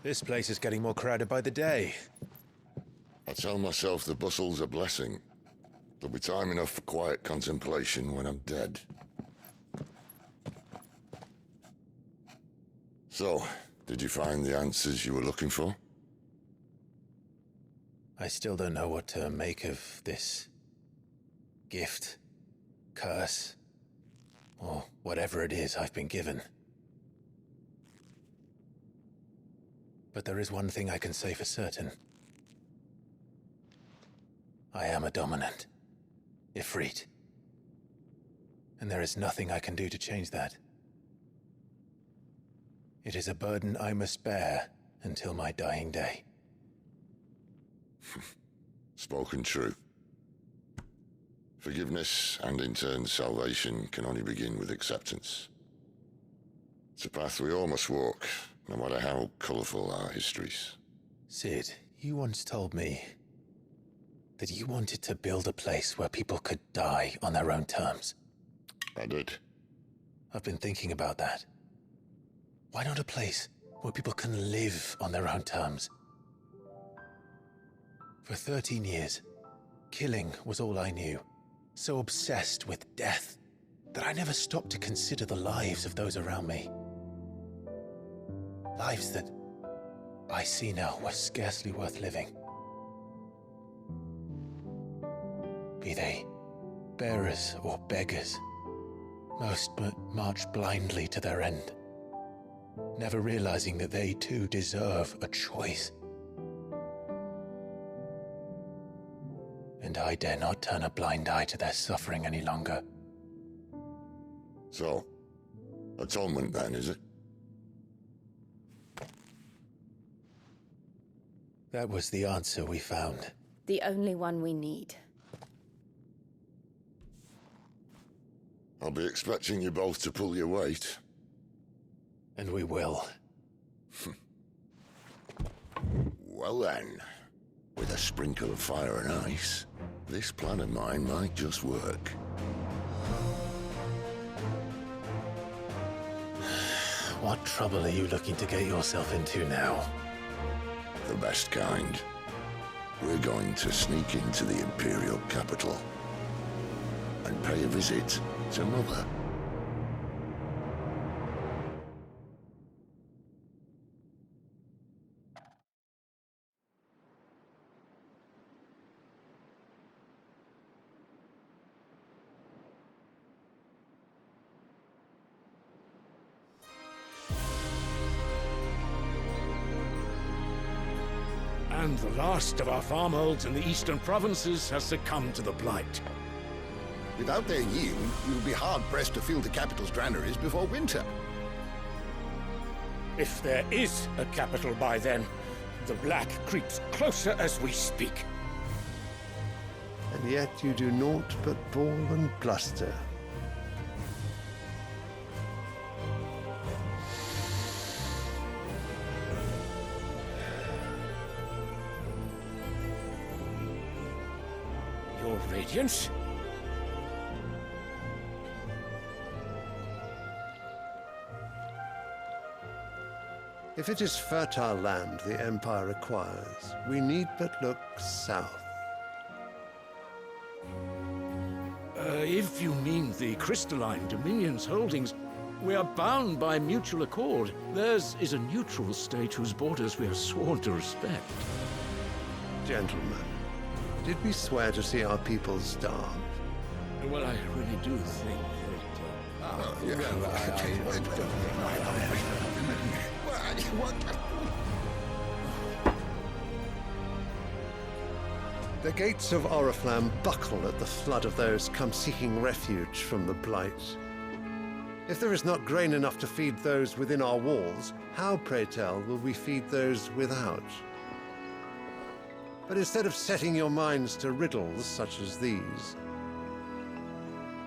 This place is getting more crowded by the day. I tell myself the bustle's a blessing. There'll be time enough for quiet contemplation when I'm dead. So, did you find the answers you were looking for? I still don't know what to make of this gift, curse, or whatever it is I've been given. But there is one thing I can say for certain. I am a dominant, Ifrit. And there is nothing I can do to change that. It is a burden I must bear until my dying day. Spoken true. Forgiveness, and in turn salvation, can only begin with acceptance. It's a path we all must walk, no matter how colourful our histories. Sid, you once told me that you wanted to build a place where people could die on their own terms. I did. I've been thinking about that. Why not a place where people can live on their own terms? For 13 years, killing was all I knew. So obsessed with death that I never stopped to consider the lives of those around me. Lives that I see now were scarcely worth living. Be they bearers or beggars, most march blindly to their end, never realizing that they too deserve a choice. And I dare not turn a blind eye to their suffering any longer. So, atonement then, is it? That was the answer we found. The only one we need. I'll be expecting you both to pull your weight. And we will. Well then, with a sprinkle of fire and ice, this plan of mine might just work. What trouble are you looking to get yourself into now? The best kind. We're going to sneak into the Imperial capital and pay a visit to Mother. And the last of our farmholds in the eastern provinces has succumbed to the blight. Without their yield, you'll be hard-pressed to fill the capital's granaries before winter. If there is a capital by then, the black creeps closer as we speak. And yet you do naught but bawl and bluster. Your Radiance? If it is fertile land the Empire requires, we need but look south. If you mean the crystalline Dominion's holdings, we are bound by mutual accord. Theirs is a neutral state whose borders we are sworn to respect. Gentlemen, did we swear to see our people starve? Well, I really do think The gates of Oriflamme buckle at the flood of those come seeking refuge from the blight. If there is not grain enough to feed those within our walls, how, pray tell, will we feed those without? But instead of setting your minds to riddles such as these,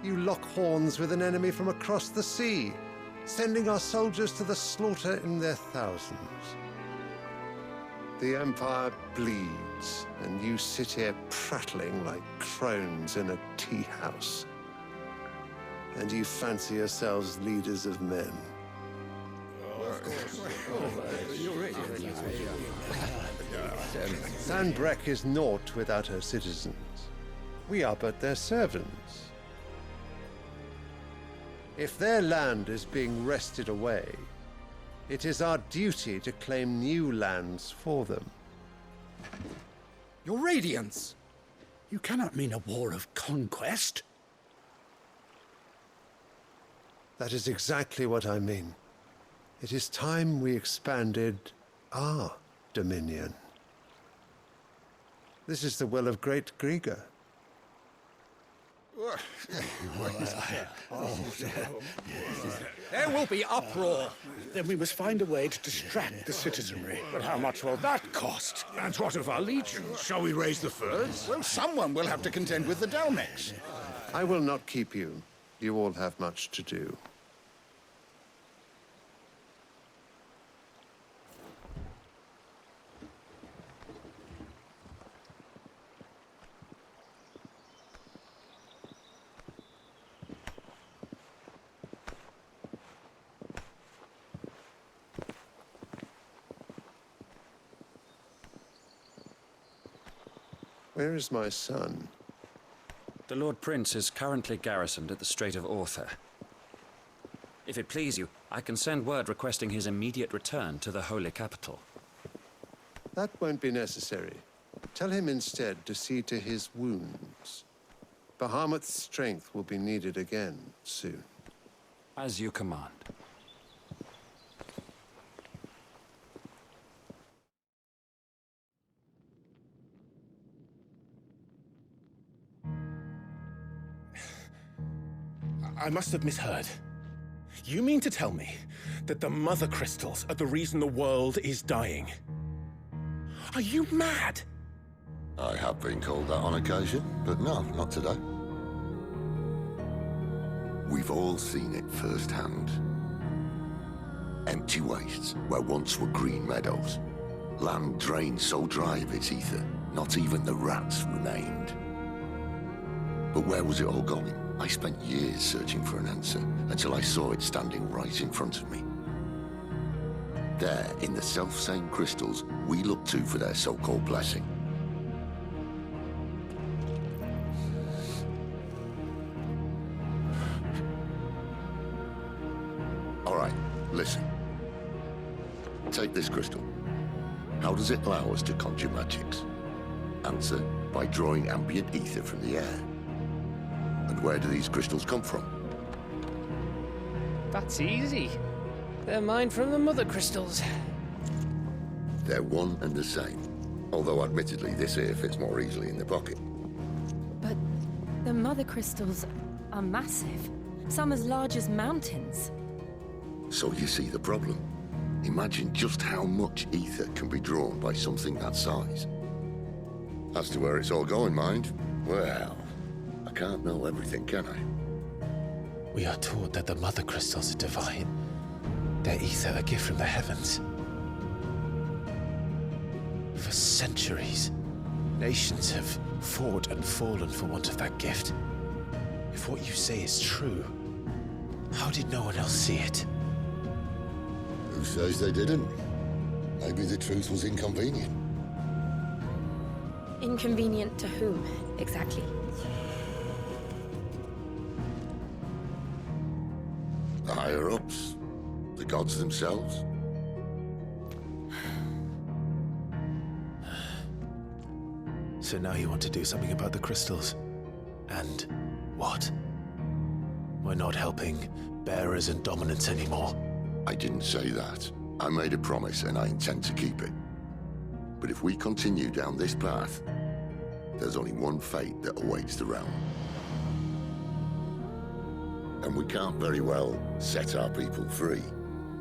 you lock horns with an enemy from across the sea, sending our soldiers to the slaughter in their thousands. The Empire bleeds, and you sit here prattling like crones in a tea house. And you fancy yourselves leaders of men. Sanbreque is naught without her citizens. We are but their servants. If their land is being wrested away, it is our duty to claim new lands for them. Your Radiance! You cannot mean a war of conquest. That is exactly what I mean. It is time we expanded our dominion. This is the will of great Grieger. There will be uproar. Then we must find a way to distract the citizenry. But how much will that cost? And what of our legions? Shall we raise the furs? Well, someone will have to contend with the Dalmex. I will not keep you. You all have much to do. Where is my son? The Lord Prince is currently garrisoned at the Strait of Author. If it please you, I can send word requesting his immediate return to the Holy Capital. That won't be necessary. Tell him instead to see to his wounds. Bahamut's strength will be needed again soon. As you command. I must have misheard. You mean to tell me that the Mother Crystals are the reason the world is dying? Are you mad? I have been called that on occasion, but no, not today. We've all seen it firsthand. Empty wastes where once were green meadows. Land drained so dry of its ether, not even the rats remained. But where was it all going? I spent years searching for an answer, until I saw it standing right in front of me. There, in the self-same crystals we look to for their so-called blessing. All right, listen. Take this crystal. How does it allow us to conjure magics? Answer, by drawing ambient ether from the air. And where do these crystals come from? That's easy. They're mined from the Mother Crystals. They're one and the same. Although admittedly this here fits more easily in the pocket. But the Mother Crystals are massive. Some as large as mountains. So you see the problem. Imagine just how much ether can be drawn by something that size. As to where it's all going, mind, well, I can't know everything, can I? We are taught that the Mother Crystals are divine. Their ether a gift from the heavens. For centuries, nations have fought and fallen for want of that gift. If what you say is true, how did no one else see it? Who says they didn't? Maybe the truth was inconvenient. Inconvenient to whom, exactly? The higher-ups, the gods themselves. So now you want to do something about the crystals? And what? We're not helping bearers and dominants anymore. I didn't say that. I made a promise and I intend to keep it. But if we continue down this path, there's only one fate that awaits the realm. And we can't very well set our people free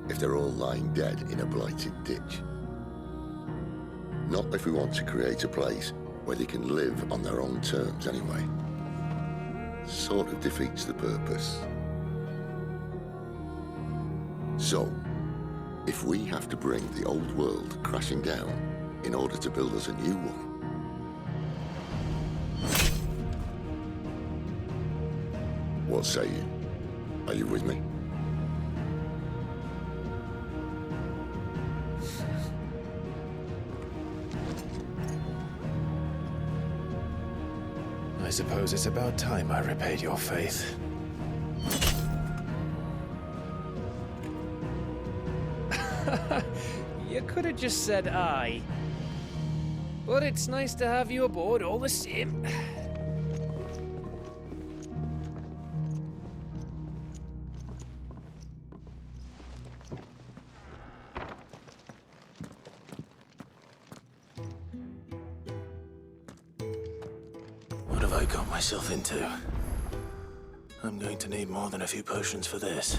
if they're all lying dead in a blighted ditch. Not if we want to create a place where they can live on their own terms anyway. Sort of defeats the purpose. So, if we have to bring the old world crashing down in order to build us a new one, what say you? Are you with me? suppose it's about time I repaid your faith. You could have just said aye. But it's nice to have you aboard all the same. What have I got myself into? I'm going to need more than a few potions for this.